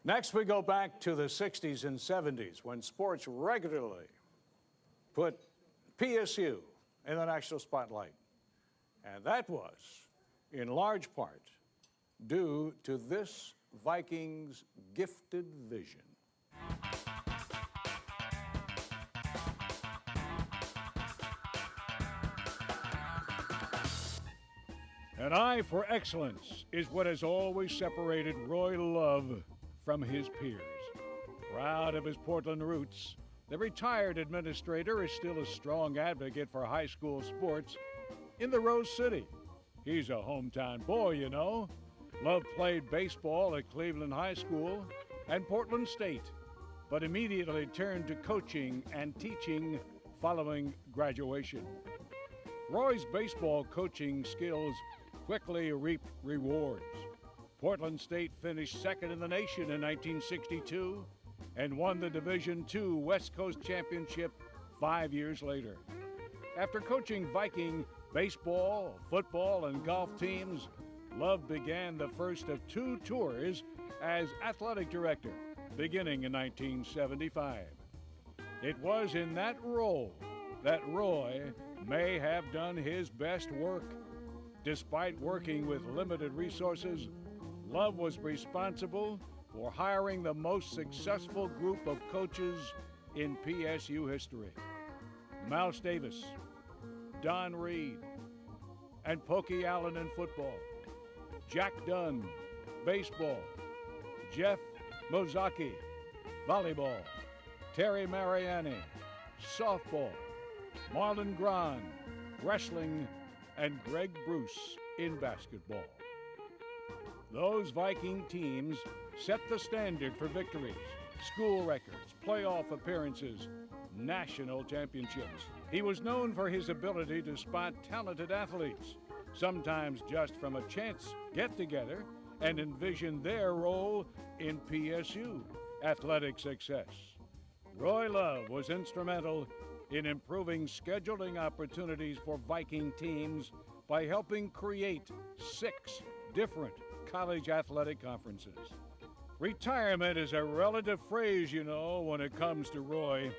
Next, we go back to the 60s and 70s when sports regularly put PSU in the national spotlight. And that was, in large part, due to this Vikings' gifted vision. An eye for excellence is what has always separated Roy Love from his peers. Proud of his Portland roots, the retired administrator is still a strong advocate for high school sports in the Rose City. He's a hometown boy, you know. Love played baseball at Cleveland High School and Portland State, but immediately turned to coaching and teaching following graduation. Roy's baseball coaching skills quickly reaped rewards. Portland State finished second in the nation in 1962 and won the Division II West Coast Championship 5 years later. After coaching Viking baseball, football, and golf teams, Love began the first of 2 tours as athletic director, beginning in 1975. It was in that role that Roy may have done his best work. Despite working with limited resources, Love was responsible for hiring the most successful group of coaches in PSU history. Mouse Davis, Don Reed, and Pokey Allen in football, Jack Dunn, baseball, Jeff Mozaki, volleyball, Terry Mariani, softball, Marlon Gran, wrestling, and Greg Bruce in basketball. Those Viking teams set the standard for victories, school records, playoff appearances, national championships. He was known for his ability to spot talented athletes, sometimes just from a chance get-together, and envision their role in PSU athletic success. Roy Love was instrumental in improving scheduling opportunities for Viking teams by helping create 6 different college athletic conferences. Retirement is a relative phrase, you know, when it comes to Roy.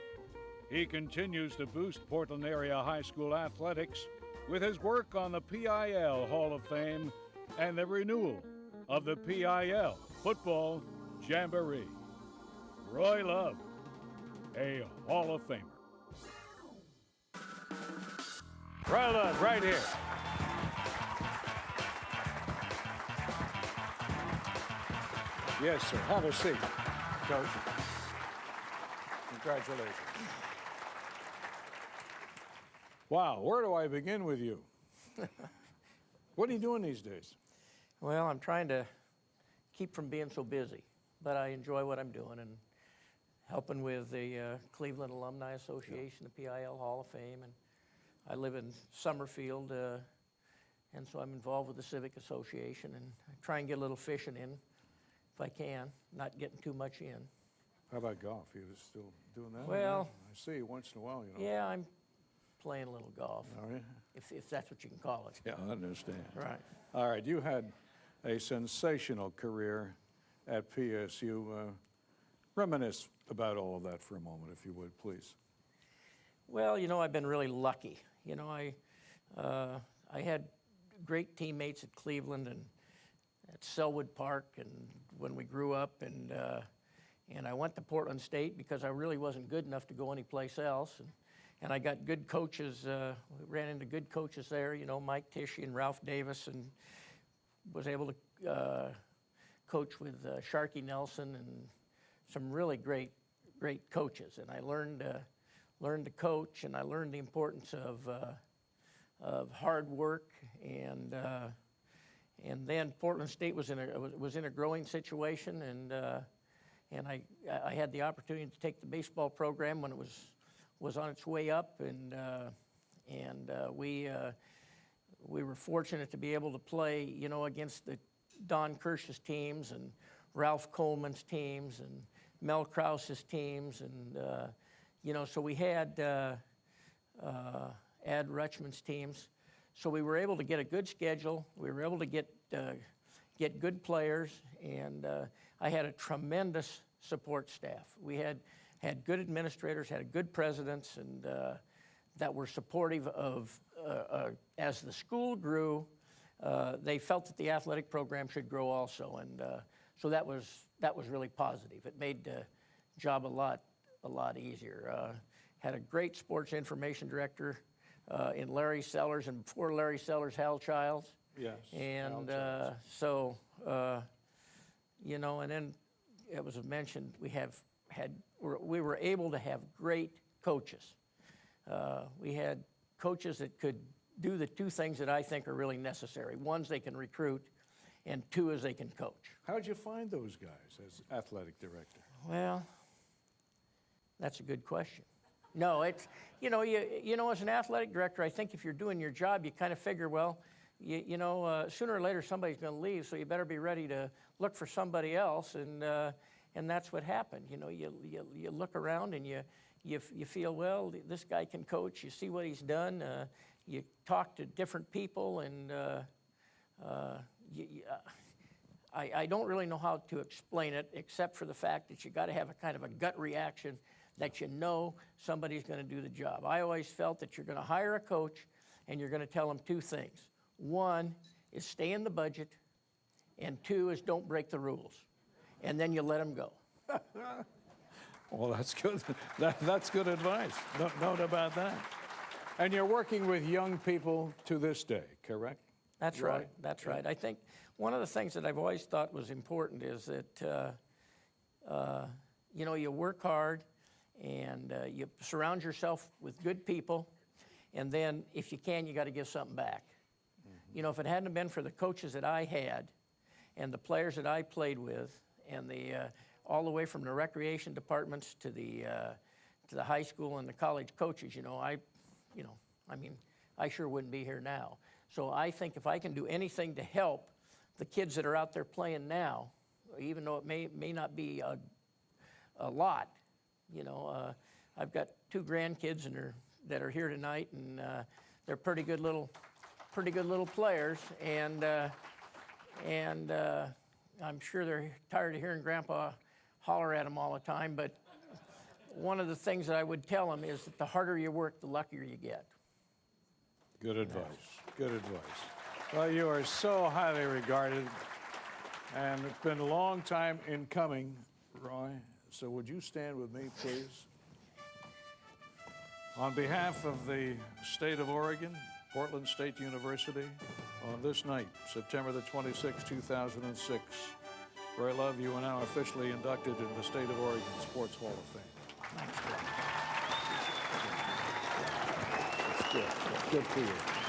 He continues to boost Portland area high school athletics with his work on the PIL Hall of Fame and the renewal of the PIL Football Jamboree. Roy Love, a Hall of Famer. Roy Love, right here. Yes, sir. Have a seat, Coach. Congratulations. Wow, where do I begin with you? What are you doing these days? Well, I'm trying to keep from being so busy, but I enjoy what I'm doing and helping with the Cleveland Alumni Association, the PIL Hall of Fame, and I live in Summerfield, and so I'm involved with the Civic Association, and I try and get a little fishing in if I can, not getting too much in. How about golf? You still doing that? Well, I see you once in a while, you know. Yeah, I'm playing a little golf, Are you? if that's what you can call it. Yeah, I understand. Right. All right, you had a sensational career at PSU. Reminisce about all of that for a moment, if you would, please. Well, you know, I've been really lucky. You know, I had great teammates at Cleveland and at Selwood Park, and when we grew up, and I went to Portland State because I really wasn't good enough to go anyplace else, and I got good coaches. Ran into good coaches there. You know, Mike Tishy and Ralph Davis, and was able to coach with Sharky Nelson and some really great coaches, and I learned to coach, and I learned the importance of hard work, and then Portland State was in a growing situation, and I had the opportunity to take the baseball program when it was on its way up, and we were fortunate to be able to play, you know, against the Don Kirsch's teams and Ralph Coleman's teams and Mel Krause's teams, and you know, so we had Ad Rutschman's teams. So we were able to get a good schedule. We were able to get good players, and I had a tremendous support staff. We had good administrators, had good presidents, and that were supportive of, as the school grew, they felt that the athletic program should grow also, and so that was really positive. It made the job a lot easier. Had a great sports information director in Larry Sellers, and before Larry Sellers, Hal Childs. Yes. And Hal Childs. you know, and then it was mentioned we were able to have great coaches. We had coaches that could do the two things that I think are really necessary. One's they can recruit, and two is they can coach. How'd you find those guys as athletic director? Well, that's a good question. No, it's, you know, as an athletic director, I think if you're doing your job, you kind of figure, well, sooner or later somebody's going to leave, so you better be ready to look for somebody else, and that's what happened. You know, you look around and you feel, well, this guy can coach. You see what he's done. You talk to different people, and I don't really know how to explain it, except for the fact that you got to have a kind of a gut reaction that you know somebody's going to do the job. I always felt that you're going to hire a coach, and you're going to tell them two things. One is stay in the budget, and two is don't break the rules, and then you let them go. Well, that's good. That's good advice. No doubt about that. And you're working with young people to this day, correct? That's right. That's right. I think one of the things that I've always thought was important is that, you work hard and you surround yourself with good people, and then if you can, you got to give something back. Mm-hmm. You know, if it hadn't been for the coaches that I had and the players that I played with, and all the way from the recreation departments to the high school and the college coaches, I sure wouldn't be here now. So I think if I can do anything to help the kids that are out there playing now, even though it may not be a lot, I've got two grandkids that are here tonight, and they're pretty good little players, and I'm sure they're tired of hearing Grandpa holler at them all the time. But one of the things that I would tell them is that the harder you work, the luckier you get. Good advice. Good advice. Well, you are so highly regarded, and it's been a long time in coming, Roy. So would you stand with me, please? On behalf of the state of Oregon, Portland State University, on this night, September the 26th, 2006, Roy Love, you are now officially inducted into the State of Oregon Sports Hall of Fame. Thanks, That's good. That's good for you.